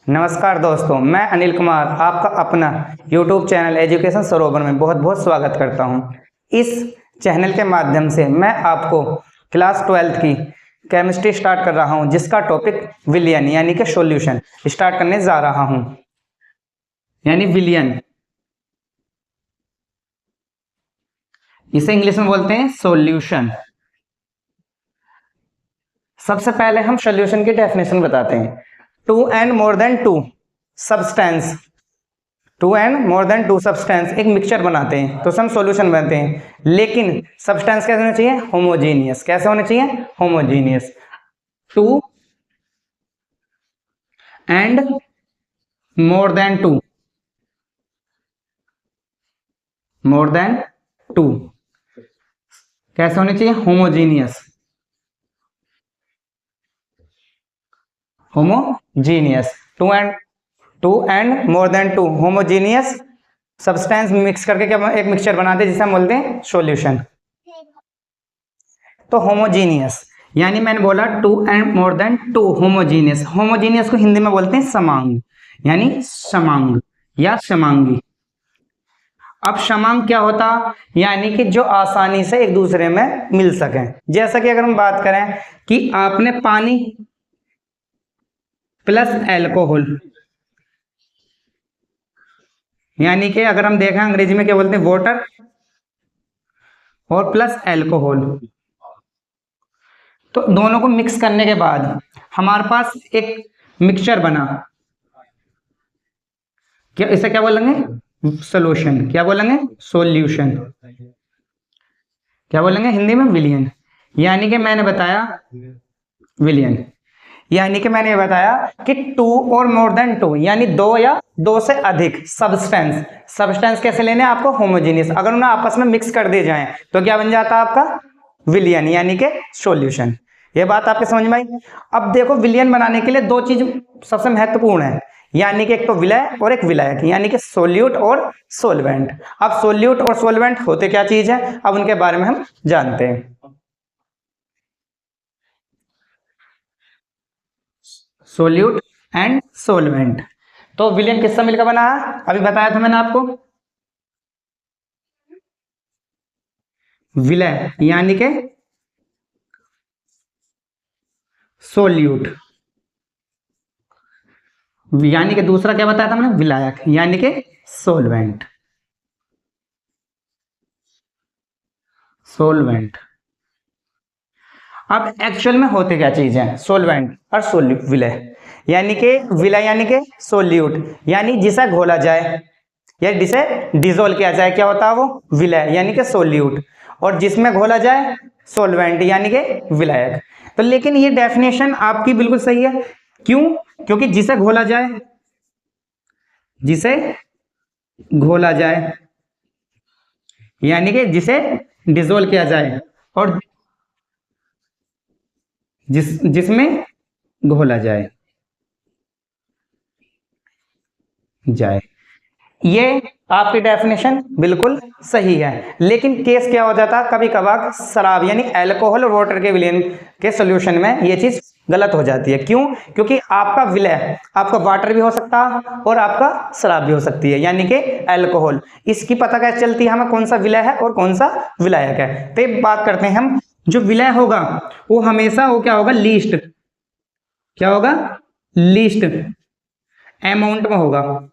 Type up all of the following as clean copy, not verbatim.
नमस्कार दोस्तों, मैं अनिल कुमार आपका अपना YouTube चैनल एजुकेशन सरोवर में बहुत बहुत स्वागत करता हूं। इस चैनल के माध्यम से मैं आपको क्लास 12th की केमिस्ट्री स्टार्ट कर रहा हूं, जिसका टॉपिक विलियन यानी कि सॉल्यूशन स्टार्ट करने जा रहा हूं। यानी विलियन, इसे इंग्लिश में बोलते हैं सॉल्यूशन। सबसे पहले हम सॉल्यूशन की डेफिनेशन बताते हैं। Two and more than two substance, two and more than two substance एक मिक्सचर बनाते हैं तो हम सॉल्यूशन बनाते हैं। लेकिन सब्सटेंस कैसे होने चाहिए? होमोजीनियस। कैसे होने चाहिए? Homogeneous. Two and more than two, more than two कैसे होने चाहिए? Homogeneous. Homogeneous. Two and more than two homogeneous substance mix करके क्या एक मिक्सचर बनाते हैं, जिसे हम बोलते हैं सॉल्यूशन। तो होमोजीनियस यानी मैंने बोला two and more than two homogeneous. Homogeneous को हिंदी में बोलते हैं समांग, यानी समांग या समांगी। अब समांग क्या होता? यानी कि जो आसानी से एक दूसरे में मिल सके। जैसा कि अगर हम बात करें कि आपने पानी प्लस एल्कोहल, यानी कि अगर हम देखें अंग्रेजी में क्या बोलते हैं, वाटर और प्लस एल्कोहल, तो दोनों को मिक्स करने के बाद हमारे पास एक मिक्सचर बना। क्या इसे क्या बोलेंगे? सॉल्यूशन। क्या बोलेंगे? सॉल्यूशन। क्या बोलेंगे हिंदी में? विलियन। यानी कि मैंने बताया विलियन, यानी कि मैंने ये बताया कि टू और मोर देन टू यानी दो या दो से अधिक सब्सटेंस। सब्सटेंस कैसे लेने हैं आपको? होमोजीनियस। अगर उन्हें आपस में मिक्स कर दिए जाएं तो क्या बन जाता है आपका? विलियन, यानी कि सॉल्यूशन। ये बात आपके समझ में आई? अब देखो, विलियन बनाने के लिए दो चीज सबसे महत्वपूर्ण है, यानी कि एक तो विलय और एक विलायक, यानी कि सोल्यूट और सोलवेंट। अब सोल्यूट और सोलवेंट होते क्या चीज है, अब उनके बारे में हम जानते हैं। Solute and solvent. तो विलियन किससे मिलकर बना है? अभी बताया था मैंने आपको, विलय यानी कि सोल्यूट, यानी कि दूसरा क्या बताया था मैंने? विलायक, यानी कि सोलवेंट। सोलवेंट। अब एक्चुअल में होते क्या चीज है? सोलवेंट और सोल्यूट, विलय यानी कि विलय यानी कि सोल्यूट, यानी जिसे घोला जाए या जिसे डिजोल्व किया जाए, क्या होता है वो? विलय यानी कि सोल्यूट। और जिसमें घोला जाए सोलवेंट, यानी कि विलायक। तो लेकिन ये डेफिनेशन आपकी बिल्कुल सही है। क्यों? क्योंकि जिसे घोला जाए, जिसे घोला जाए यानी कि जिसे डिजोल्व किया जाए, और जिसमें घोला जाए, ये आपकी डेफिनेशन बिल्कुल सही है। लेकिन केस क्या हो जाता है, कभी कभार शराब यानी अल्कोहल और वाटर के विलयन के सॉल्यूशन में ये चीज गलत हो जाती है। क्यों? क्योंकि आपका विलय आपका वाटर भी हो सकता है और आपका शराब भी हो सकती है, यानी कि अल्कोहल। इसकी पता कैसे चलती है हमें कौन सा विलय है और कौन सा विलायक है? तो एक बात करते हैं हम, जो विलय होगा वो हमेशा वो क्या होगा? लीस्ट। क्या होगा? लीस्ट अमाउंट में होगा,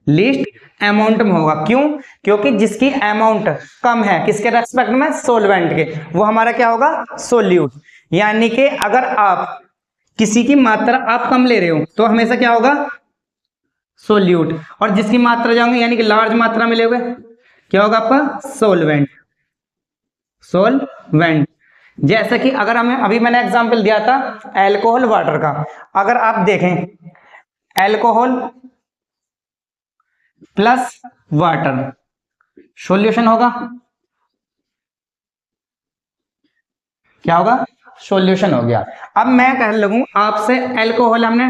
लीस्ट अमाउंट में होगा। क्यों? क्योंकि जिसकी अमाउंट कम है किसके रेस्पेक्ट में? सोलवेंट के, वो हमारा क्या होगा? सोल्यूट। यानी कि अगर आप किसी की मात्रा आप कम ले रहे हो तो हमेशा क्या होगा? सोल्यूट। और जिसकी मात्रा जाओगे यानी कि लार्ज मात्रा में लोगे, क्या होगा आपका? सोलवेंट। सोलवेंट। जैसे कि अगर हमें अभी मैंने एग्जांपल दिया था अल्कोहल वाटर का, अगर आप देखें अल्कोहल प्लस वाटर सॉल्यूशन होगा। क्या होगा? सॉल्यूशन हो गया। अब मैं कह लगूं आपसे, अल्कोहल हमने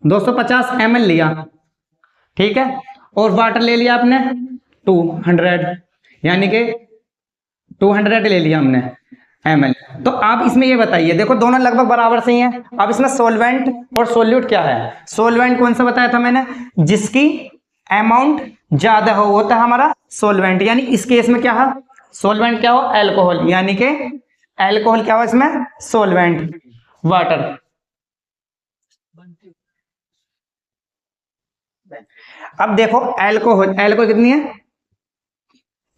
250 ml लिया, ठीक है, और वाटर ले लिया आपने 200, यानी कि 200 ले लिया हमने। ml। तो आप इसमें ये बताइए, देखो दोनों लगभग बराबर से ही हैं। अब इसमें सोलवेंट और सोल्यूट क्या है? सोलवेंट कौन सा बताया था मैंने? जिसकी अमाउंट ज्यादा हो होता है हमारा सोलवेंट। यानी इस केस में क्या है? सोलवेंट क्या हो? एल्कोहल। यानी कि एल्कोहल क्या हो इसमें? सोलवेंट। वाटर। अब देखो एल्कोहल, एल्कोहल कितनी है?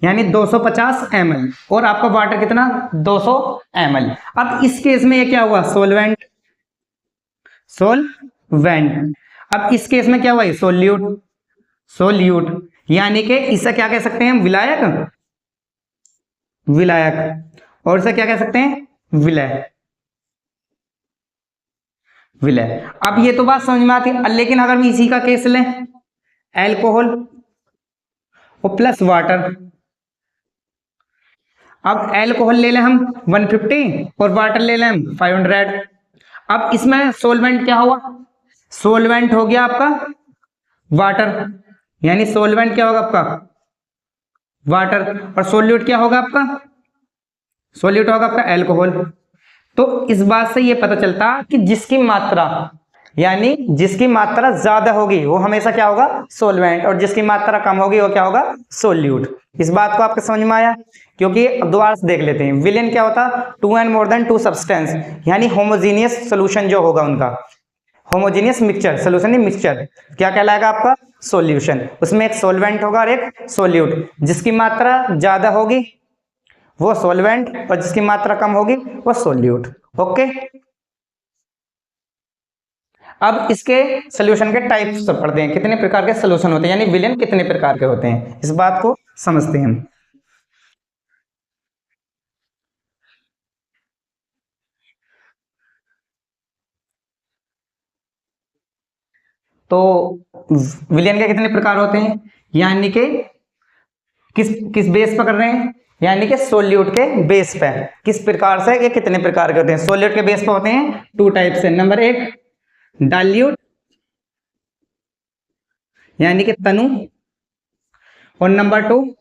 यानी 250 ml, और आपका वाटर कितना? 200 ml। अब इस केस में ये क्या हुआ? Solvent, solvent. अब इस केस में क्या हुआ? Solute, solute. यानी कि इसे क्या कह सकते हैं? विलायक, विलायक। और इसे क्या कह सकते हैं? विलय, विलय। अब ये तो बात समझ में आती है, लेकिन अगर हम इसी का केस लें, एल्कोहल और प्लस वाटर। अब एल्कोहल ले लें हम 150 और वाटर ले लें हम 500। अब इसमें सोलवेंट क्या हुआ? सोलवेंट हो गया आपका वाटर। यानी सोलवेंट क्या होगा आपका? वाटर। और सोल्यूट क्या होगा आपका? सोल्यूट होगा आपका एल्कोहल। तो इस बात से ये पता चलता कि जिसकी मात्रा, यानी जिसकी मात्रा ज्यादा होगी वो हमेशा क्या होगा? सोलवेंट। और जिसकी मात्रा कम होगी वो क्या होगा? सोल्यूट। इस बात को आपके समझ में आया? क्योंकि दोबारा से देख लेते हैं, विलेन क्या होता? Two and more than two substance, यानी होमोजीनियस सोल्यूशन जो होगा उनका, होमोजीनियस मिक्सचर, सोल्यूशन नहीं मिक्सचर, क्या कहलाएगा आपका? सॉल्यूशन। उसमें एक सोलवेंट होगा और एक सोल्यूट। जिसकी मात्रा ज्यादा होगी वो सोलवेंट, और जिसकी मात्रा कम होगी वो सोल्यूट। ओके। अब इसके सोल्यूशन के टाइप्स पढ़ते हैं, कितने प्रकार के सोल्यूशन होते हैं, यानी विलेन कितने प्रकार के होते हैं, इस बात को समझते हैं हम। तो विलेन के कितने प्रकार होते हैं, यानी कि किस किस बेस पर कर रहे हैं? यानी कि सोल्यूट के बेस पे। किस प्रकार से, ये कितने प्रकार के होते हैं? सोल्यूट के बेस पे होते हैं टू टाइप से। नंबर एक डाइल्यूट, यानी कि तनु। और नंबर टू,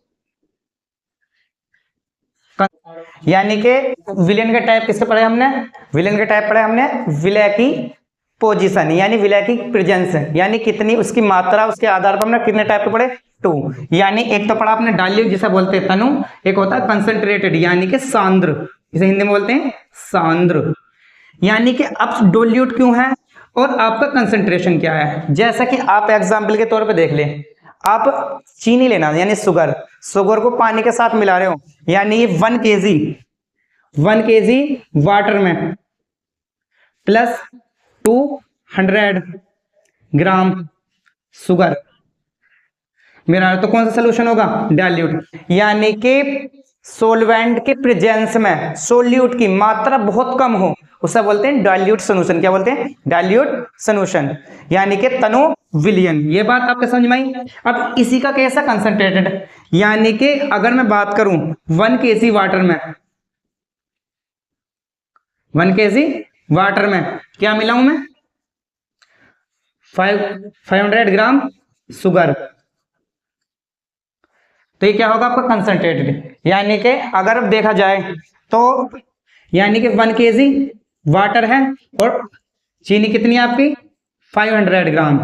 यानी कि विलेन के टाइप किससे पढ़े हमने? विलेन के टाइप पढ़े हमने विलय की पोजीशन, यानी विलय की प्रेजेंस, यानी कितनी उसकी मात्रा, उसके आधार पर हमने कितने टाइप के पढ़े? टू। यानी एक तो पढ़ा आपने डाइल्यूट जिसे बोलते हैं तनु, एक होता है कंसंट्रेटेड यानी कि सांद्र, इसे हिंदी में बोलते हैं सांद्र। यानी कि अब डोल्यूट क्यों है और आपका कंसंट्रेशन क्या है? जैसा कि आप एग्जाम्पल के तौर पे देख लें, आप चीनी लेना यानी शुगर, शुगर को पानी के साथ मिला रहे हो, यानी ये 1 kg, 1 kg वाटर में प्लस 200 ग्राम शुगर मेरा, तो कौन सा सोल्यूशन होगा? डाइल्यूट। यानी कि सोलवेंट के प्रेजेंस में सोल्यूट की मात्रा बहुत कम हो, उसे बोलते हैं डाइल्यूट सोल्यूशन। क्या बोलते हैं? डाइल्यूट सोल्यूशन, यानी कि तनु विलियन। ये बात आपके समझ में आई? अब इसी का कैसा कंसंट्रेटेड, यानी कि अगर मैं बात करूं 1 kg वाटर में, 1 kg वाटर में क्या मिलाऊं मैं? 500 ग्राम शुगर। तो ये क्या होगा आपका? कंसंट्रेटेड। यानी कि अगर अब देखा जाए तो, यानी कि 1 kg वाटर है और चीनी कितनी है आपकी? 500 ग्राम।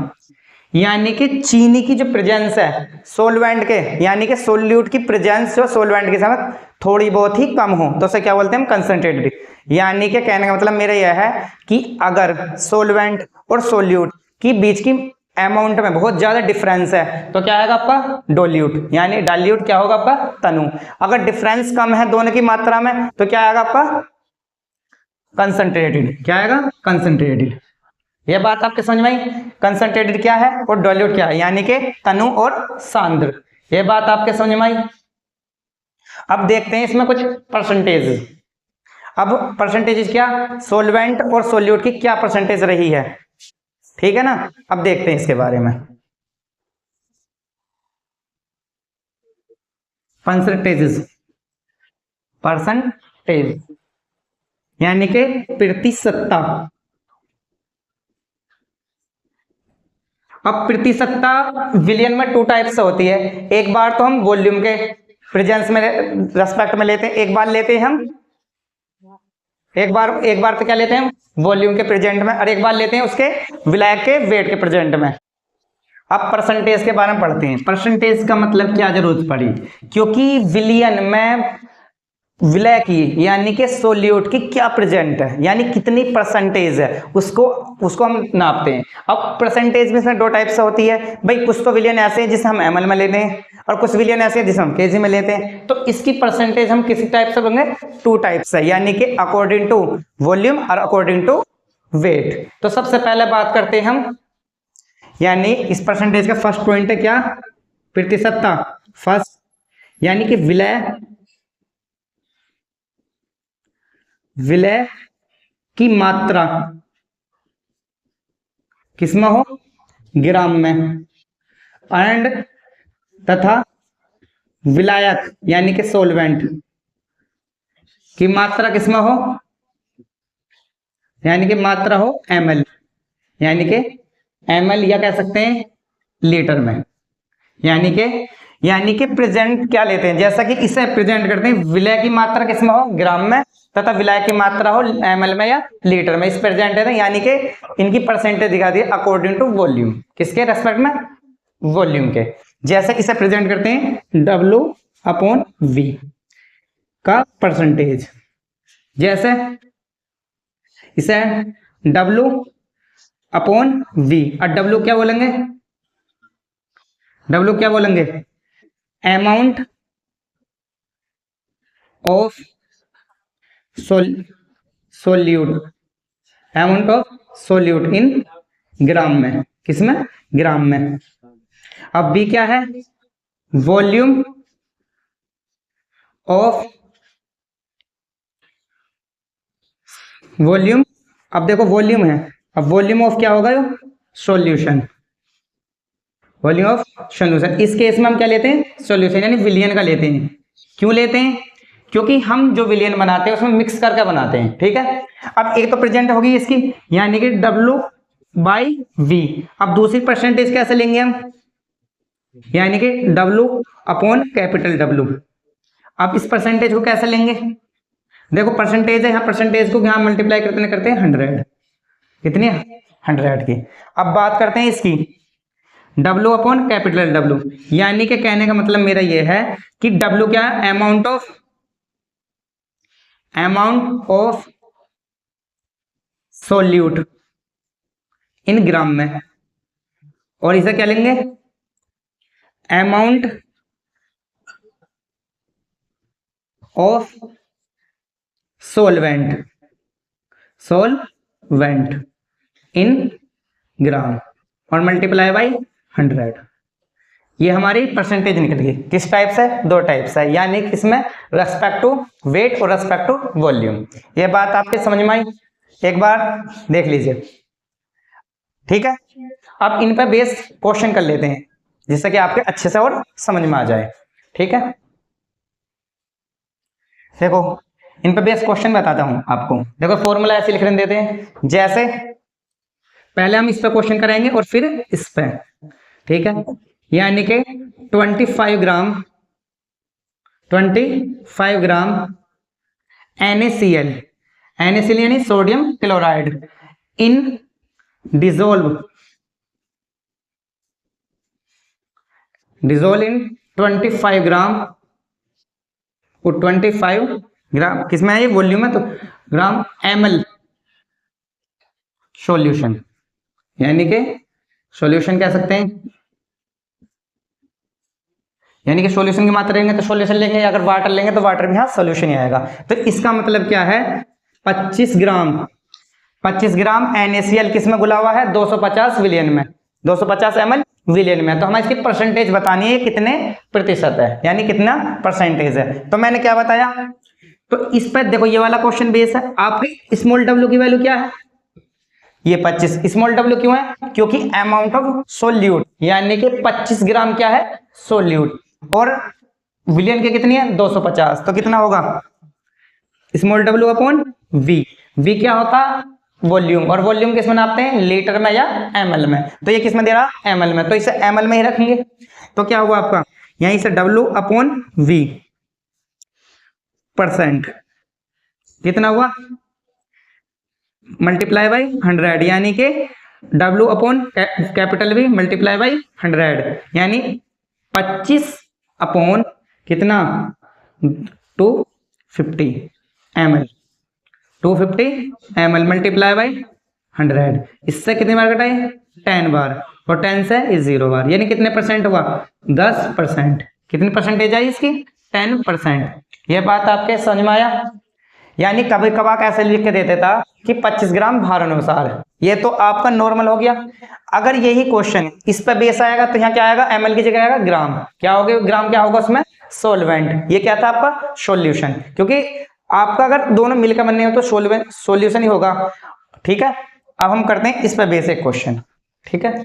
यानी कि चीनी की जो प्रेजेंस है सोलवेंट के, यानी कि सोल्यूट की प्रेजेंस जो सोलवेंट के साथ थोड़ी बहुत ही कम हो, तो उसे क्या बोलते हैं हम? कंसंट्रेटेड। यानी कि कहने का मतलब मेरा यह है कि अगर सोलवेंट और सोल्यूट की बीच की अमाउंट में बहुत ज्यादा डिफरेंस है तो क्या आएगा आपका? डोल्यूट। यानी डाइल्यूट क्या होगा आपका? तनु। अगर डिफरेंस कम है दोनों की मात्रा में तो क्या आएगा आपका? कंसंट्रेटेड। क्या आएगा? कंसंट्रेटेड। ये बात आपके समझ में आई? कंसंट्रेटेड क्या है और डाइल्यूट क्या है, यानी कि तनु और सांद्र। ये बात आपके समझ में आई? अब देखते हैं इसमें कुछ परसेंटेज। अब परसेंटेज क्या, सोलवेंट और सोल्यूट की क्या परसेंटेज रही है, ठीक है ना? अब देखते हैं इसके बारे में। परसेंटेज, परसेंटेज यानी कि प्रतिशतता। अब प्रतिशतता विलियन में टू टाइप से होती है। एक बार तो हम वॉल्यूम के प्रेजेंस में रेस्पेक्ट में लेते हैं, एक बार लेते हैं हम एक बार तो क्या लेते हैं वॉल्यूम के प्रेजेंट में, और एक बार लेते हैं उसके विलायक के वेट के प्रेजेंट में। अब परसेंटेज के बारे में पढ़ते हैं। परसेंटेज का मतलब क्या जरूरत पड़ी, क्योंकि विलियन में विलय की यानी कि सोल्यूट की क्या प्रेजेंट है, यानी कितनी परसेंटेज है, उसको हम नापते हैं। अब परसेंटेज में इसमें दो टाइप से होती है भाई, कुछ तो विलियन ऐसे हैं जिसे हम एमएल में लेते हैं, और कुछ विलियन ऐसे हैं जिसे हम केजी में लेते हैं। तो इसकी परसेंटेज हम किसी टाइप से लेंगे, टू टाइप से, यानी कि अकॉर्डिंग टू वॉल्यूम और अकॉर्डिंग टू वेट। तो सबसे पहले बात करते हैं हम, यानी इस परसेंटेज का फर्स्ट पॉइंट है क्या, प्रतिशतता फर्स्ट, यानी कि विलय की मात्रा किसमें हो, ग्राम में, एंड तथा विलायक यानी कि सोलवेंट की मात्रा किसमें हो, यानी कि मात्रा हो एमएल, यानी कि एमएल या कह सकते हैं लीटर में, यानी कि प्रेजेंट क्या लेते हैं, जैसा कि इसे प्रेजेंट करते हैं, विलय की मात्रा किसमें हो, ग्राम में, तथा विलय की मात्रा हो एमएल में या लीटर में, इस प्रेजेंट है, यानी कि इनकी परसेंटेज दिखा दी अकॉर्डिंग टू वॉल्यूम, किसके रेस्पेक्ट में, वॉल्यूम के। जैसे इसे प्रेजेंट करते हैं W अपॉन V का परसेंटेज, जैसे इसे W अपॉन V, और W क्या बोलेंगे, W क्या बोलेंगे, amount of solute, amount of solute in gram में, किसमें, ग्राम में। अब B क्या है, वॉल्यूम ऑफ वॉल्यूम, अब देखो वॉल्यूम है, अब वॉल्यूम ऑफ क्या होगा, सॉल्यूशन, वॉल्यूम ऑफ सॉल्यूशन। इस केस में हम क्या लेते हैं, सॉल्यूशन यानी विलियन का लेते हैं। क्यों लेते हैं, क्योंकि हम जो विलियन बनाते हैं उसमें मिक्स करके बनाते हैं, ठीक है। अब एक तो प्रेजेंट होगी इसकी, यानी कि W बाई V। अब दूसरी परसेंटेज कैसे लेंगे हम, यानी कि W अपॉन कैपिटल W। अब इस परसेंटेज को कैसे लेंगे, देखो परसेंटेज है, यहाँ परसेंटेज को यहाँ मल्टीप्लाई करते हैं 100, कितनी 100 की। अब बात करते हैं इसकी W अपॉन कैपिटल W, यानी कि कहने का मतलब मेरा ये है कि W क्या है, amount of solute in gram में, और इसे क्या लेंगे, अमाउंट ऑफ सोलवेंट इन ग्राम, और मल्टीप्लाई बाई 100। ये हमारी परसेंटेज निकल गई, किस टाइप से, दो टाइप से, यानी किसमें, रेस्पेक्ट टू वेट और रेस्पेक्ट टू वॉल्यूम। ये बात आपके समझ में आई, एक बार देख लीजिए, ठीक है। अब इन पे बेस क्वेश्चन कर लेते हैं, जिससे कि आपके अच्छे से और समझ में आ जाए, ठीक है। देखो इन पे बेस क्वेश्चन बताता हूं आपको, देखो फॉर्मूला ऐसे लिख देते हैं, जैसे पहले हम इस पे क्वेश्चन करेंगे और फिर इस पे, ठीक है। यानी कि 25 ग्राम NaCl यानी sodium chloride in dissolve in 25 ग्राम, और 25 ग्राम किसमें है, ये वॉल्यूम है, तो ग्राम ml सॉल्यूशन, यानी कि सॉल्यूशन कह सकते हैं, यानी कि सॉल्यूशन की मात्रा लेंगे तो सॉल्यूशन लेंगे, अगर वाटर लेंगे तो वाटर में यहाँ सॉल्यूशन ही आएगा। तो इसका मतलब क्या है, 25 ग्राम NaCl किस में घुला हुआ है, 250 विलियन में, 250 ml विलियन में। तो हमें इसकी परसेंटेज बतानी है कितने प्रतिशत है, यानी कितना परसेंटेज है। तो मैंने क्या बताया, तो इस पर देखो ये वाला क्वेश्चन बेस है, आपके स्मॉल w की वैल्यू क्या है, ये 25। स्मॉल w क्यों है, क्योंकि अमाउंट ऑफ सोल्यूट, यानी कि 25 ग्राम क्या है, सोल्यूट, और विलियन के कितनी है, 250, तो कितना होगा, small w upon V। V क्या होता, वॉल्यूम, और वॉल्यूम किस में नापते हैं, लीटर में या ml में, तो ये किस में दे रहा, ml में, तो इसे ml में ही रखेंगे। तो क्या हुआ आपका, यहीं से W अपॉन V परसेंट कितना हुआ मल्टीप्लाई बाई 100 यानी कि W upon capital V multiply by 100 यानी 25 अपॉन कितना 250 ml 250 ml मल्टीप्लाई बाई 100। इससे कितनी बार कटाए 10 बार और 10 से इस 0 बार यानी कितने परसेंट हुआ 10%। कितनी परसेंटेज आई इसकी 10%। ये बात आपके समझ में आया। यानी कभी कभार ऐसे लिख के देते था कि 25 ग्राम भार अनुसार, ये तो आपका नॉर्मल हो गया। अगर यही क्वेश्चन इस पर बेस आएगा तो यहाँ क्या आएगा ml की जगह आएगा ग्राम। क्या होगा ग्राम, क्या होगा उसमें सोलवेंट। ये क्या था आपका सॉल्यूशन, क्योंकि आपका अगर दोनों मिलकर बनने हो तो सॉल्यूशन ही होगा। ठीक है, अब हम करते हैं इस पर बेसिक क्वेश्चन। ठीक है,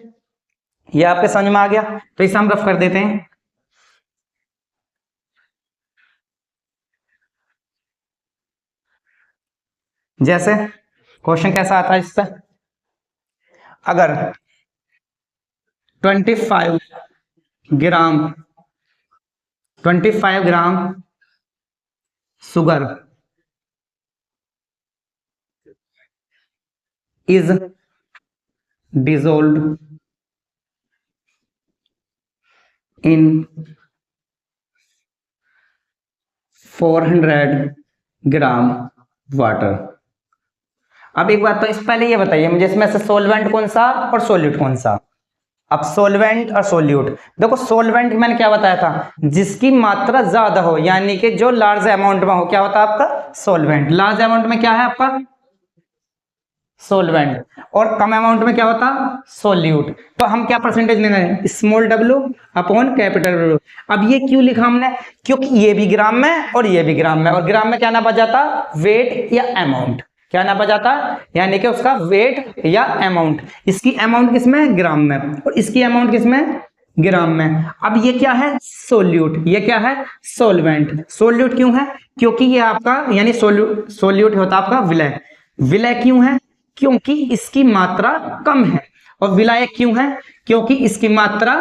ये आपके समझ में आ गया तो इसे हम रफ कर देते हैं। जैसे क्वेश्चन कैसा आता है इस पर, अगर 25 gram sugar is dissolved in 400 gram water. अब एक बात तो इस पहले ये बताइए मुझे इसमें से सोलवेंट कौन सा और सोल्यूट कौन सा। अब सोलवेंट और सोल्यूट देखो, सोलवेंट मैंने क्या बताया था, जिसकी मात्रा ज्यादा हो यानी कि जो लार्ज अमाउंट में हो क्या होता है आपका सोलवेंट। लार्ज अमाउंट में क्या है आपका सोलवेंट और कम अमाउंट में क्या होता सोल्यूट। तो हम क्या परसेंटेज लेना है small w upon capital W। अब ये क्यों लिखा हमने, क्योंकि ये भी ग्राम में और ये भी ग्राम में, और ग्राम में क्या नापा जाता वेट या अमाउंट। क्या नापा जाता यानी कि उसका वेट या अमाउंट। इसकी अमाउंट किसमें ग्राम में और इसकी अमाउंट किसमें ग्राम में। अब ये क्या है सोल्यूट, ये क्या है सोलवेंट। सोल्यूट क्यों है, क्योंकि ये आपका यानी सोल्यूट होता आपका विलय। विलय क्यों है, क्योंकि इसकी मात्रा कम है, और विलायक क्यों है, क्योंकि इसकी मात्रा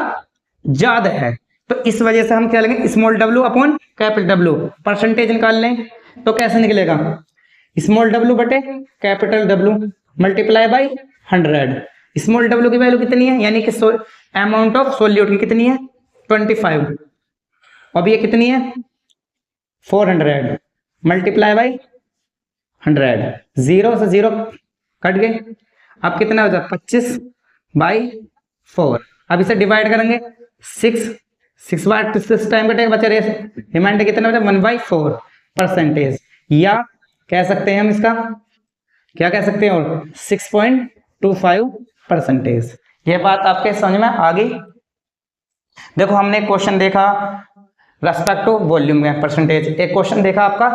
ज्यादा है। तो इस वजह से हम क्या लेंगे small w upon capital W। Percentage निकाल लें तो कैसे निकलेगा स्मॉल w बटे capital W multiply by 100। Small w की वैल्यू कितनी है यानी कि अमाउंट ऑफ सोल्यूट की कितनी है 25, अब ये कितनी है 400 मल्टीप्लाई बाई 100। 0 से 0 कट गए, अब कितना हो जाए 25/4। अब इसे डिवाइड करेंगे 6 बार टाइम कटेगा, बचे रिमाइंडर कितना बचा 1/4 परसेंटेज, या कह सकते हैं हम इसका क्या कह सकते हैं और 6.25%। यह बात आपके समझ में आ गई। देखो हमने क्वेश्चन देखा रेस्पेक्ट टू वॉल्यूम में परसेंटेज, एक क्वेश्चन देखा आपका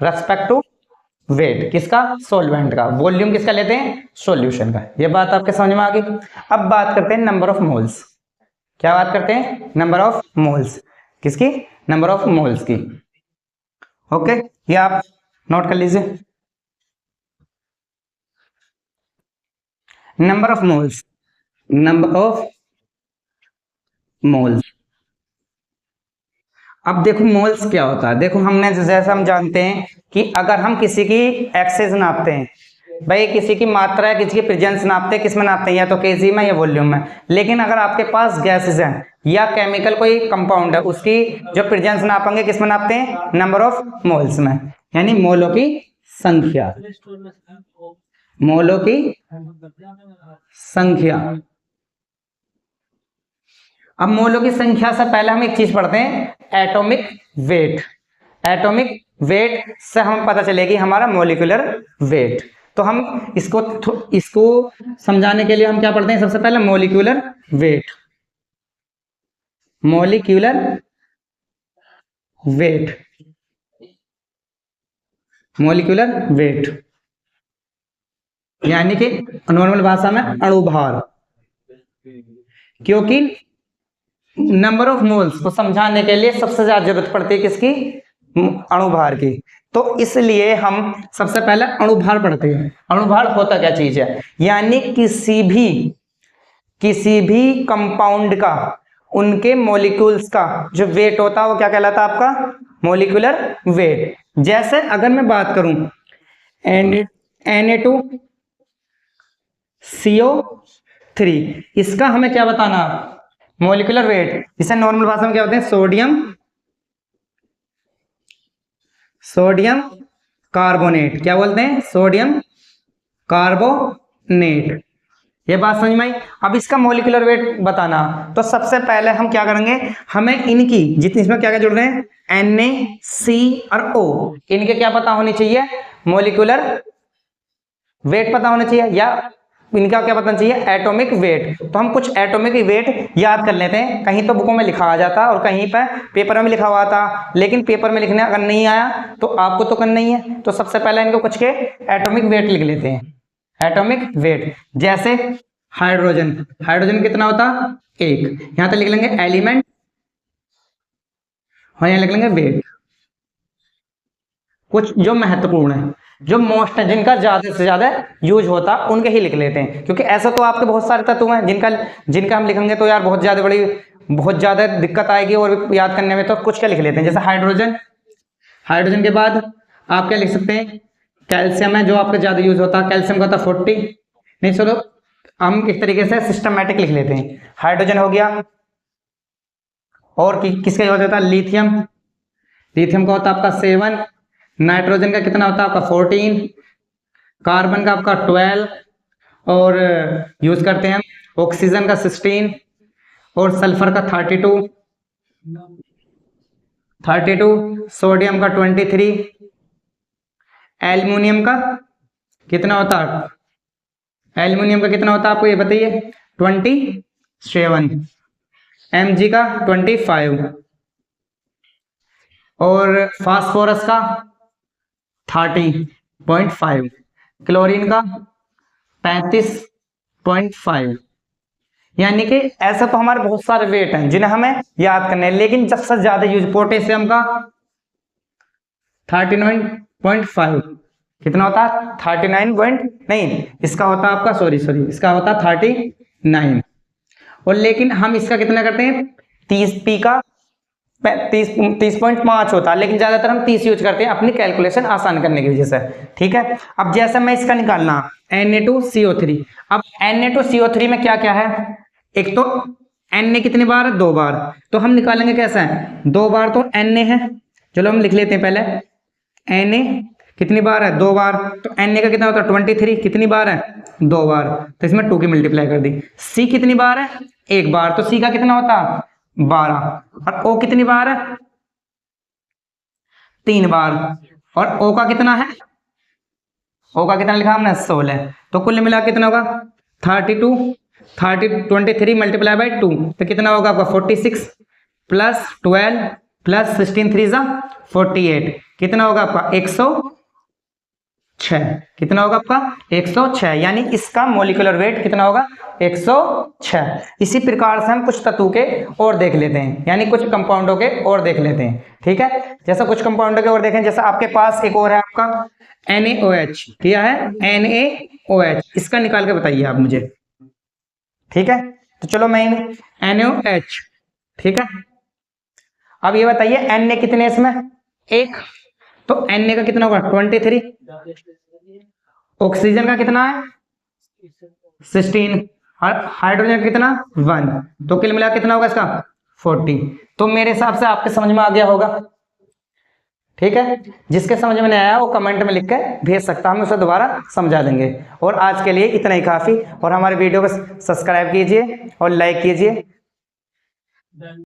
रेस्पेक्ट टू वेट किसका सोलवेंट का, वॉल्यूम किसका लेते हैं सॉल्यूशन का। ये बात आपके समझ में आ गई। अब बात करते हैं नंबर ऑफ मोल्स। क्या बात करते हैं नंबर ऑफ मोल्स किसकी, नंबर ऑफ मोल्स की। ओके, ये आप नोट कर लीजिए number of moles. Number of moles, अब देखो मोल्स क्या होता है। देखो हमने जैसा हम जानते हैं कि अगर हम किसी की एक्सेस नापते हैं, भाई किसी की मात्रा है किसी की प्रेजेंस नापते हैं, किस में नापते हैं या तो केजी में या वॉल्यूम में। लेकिन अगर आपके पास गैसेस हैं या केमिकल कोई कंपाउंड है उसकी जो प्रेजेंस नापेंगे किस में नापते हैं नंबर ऑफ मोल्स में, यानी मोलों की संख्या। मोलों की संख्या। अब मोलों की संख्या से पहले हम एक चीज पढ़ते हैं एटॉमिक वेट। एटॉमिक वेट से हमें पता चलेगी हमारा मॉलिक्यूलर वेट। तो हम इसको समझाने के लिए हम क्या पढ़ते हैं सबसे पहले molecular weight. Molecular weight, molecular weight यानी कि नॉर्मल भाषा में अणुभार। क्योंकि नंबर ऑफ मोल्स को समझाने के लिए सबसे ज्यादा जरूरत पड़ती है किसकी अणुभार की। तो इसलिए हम सबसे पहले अणुभार पढ़ते हैं। अणुभार होता क्या चीज है, यानी किसी भी कंपाउंड का उनके मॉलिक्यूल्स का जो वेट होता है वो क्या कहलाता है आपका मॉलिक्यूलर वेट। जैसे अगर मैं बात करूं Na2 CO3। इसका हमें क्या बताना, मॉलिक्यूलर वेट, इसे नॉर्मल भाषा में क्या बोलते हैं, सोडियम कार्बोनेट। क्या बोलते हैं, सोडियम कार्बोनेट। ये बात समझ में आई। अब इसका मॉलिक्यूलर वेट बताना, तो सबसे पहले हम क्या करेंगे, हमें इनकी जितनी, इसमें क्या क्या जुड़ रहे हैं, Na, C और O, इनके क्या पता होनी चाहिए, मॉलिक्यूलर वेट पता होना चाहिए, या इनका क्या पता चाहिए, एटॉमिक वेट। तो हम कुछ एटॉमिक वेट याद कर लेते हैं। कहीं तो बुकों में लिखा आ जाता और कहीं पर पेपर में लिखा हुआ था, लेकिन पेपर में लिखने अगर नहीं आया तो आपको तो करना ही है। तो सबसे पहले इनको कुछ के एटॉमिक वेट लिख लेते हैं। एटॉमिक वेट, जैसे हाइड्रोजन, हाइड्रोजन कितना होता, 1। यहां तो लिख लेंगे एलिमेंट और यहां लिख लेंगे वेट। कुछ जो महत्वपूर्ण है, जो मोस्ट है, जिनका ज्यादा से ज्यादा यूज होता, उनके ही लिख लेते हैं, क्योंकि ऐसा तो आपके बहुत सारे तत्व हैं जिनका हम लिखेंगे तो यार बहुत ज्यादा दिक्कत आएगी और याद करने में। तो कुछ क्या लिख लेते हैं, जैसे हाइड्रोजन। हाइड्रोजन के बाद आप क्या लिख सकते हैं, कैल्शियम है जो आपका ज्यादा यूज होता है, कैल्शियम का होता 40। नहीं चलो हम इस तरीके से सिस्टमैटिक लिख लेते हैं। हाइड्रोजन हो गया, और किसका यूज होता है, लिथियम। लिथियम का होता है आपका 7। नाइट्रोजन का कितना होता है आपका 14। कार्बन का आपका 12, और यूज करते हैं ऑक्सीजन का 16, और सल्फर का 32। सोडियम का 23। एल्युमिनियम का कितना होता है, एल्युमिनियम का कितना होता है आपको ये बताइए, 27। Mg का 25, और फास्फोरस का 30.5, क्लोरीन का 35.5। यानी कि ऐसा तो हमारे बहुत सारे वेट हैं जिन्हें हमें याद करने हैं, लेकिन सबसे ज्यादा यूज पोटेशियम का 39.5। कितना होता है, 39 नहीं, इसका होता है आपका सॉरी इसका होता है 39। और लेकिन हम इसका कितना करते हैं, 30 का 30.5 होता है, लेकिन ज्यादातर हम 30 यूज करते हैं अपनी कैलकुलेशन आसान करने की वजह से। ठीक है, अब जैसे मैं इसका निकालना Na2CO3। अब Na2CO3 में क्या क्या है, एक तो Na कितनी बार है, 2 बार। तो हम निकालेंगे कैसा है, 2 बार तो Na है, चलो हम लिख लेते हैं पहले। Na कितनी बार है, 2 बार। तो Na का कितना होता है 23, कितनी बार है, 2 बार। तो इसमें 2 की मल्टीप्लाई कर दी। C कितनी बार है, 1 बार। तो C का कितना होता है 12। और O कितनी बार है, 3 बार। और O का कितना है, O का कितना लिखा हमने 16। तो कुल मिला कितना होगा 23 मल्टीप्लाई बाई 2, तो कितना होगा आपका 46 प्लस 12 प्लस 16 3 48, कितना होगा आपका 106। कितना होगा आपका 106, यानी इसका मॉलिक्यूलर वेट कितना होगा 106। इसी प्रकार से हम कुछ तत्वों के और देख लेते हैं, यानी कुछ कंपाउंडों के और देख लेते हैं। ठीक है, जैसा कुछ कंपाउंडों के और देखें, जैसा आपके पास एक और है आपका NaOH। क्या है, NaOH, इसका निकाल के बताइए आप मुझे। ठीक है, तो चलो मैं NaOH। ठीक है, अब ये बताइए Na कितने इसमें, 1। तो Na का कितना होगा 23। ऑक्सीजन का कितना है 16, हाइड्रोजन का कितना 1। तो कुल मिला कितना होगा इसका 40। तो मेरे हिसाब से आपके समझ में आ गया होगा। ठीक है, जिसके समझ में नहीं आया वो कमेंट में लिख के भेज सकता, हम उसे दोबारा समझा देंगे। और आज के लिए इतना ही काफी, और हमारे वीडियो को सब्सक्राइब कीजिए और लाइक कीजिए।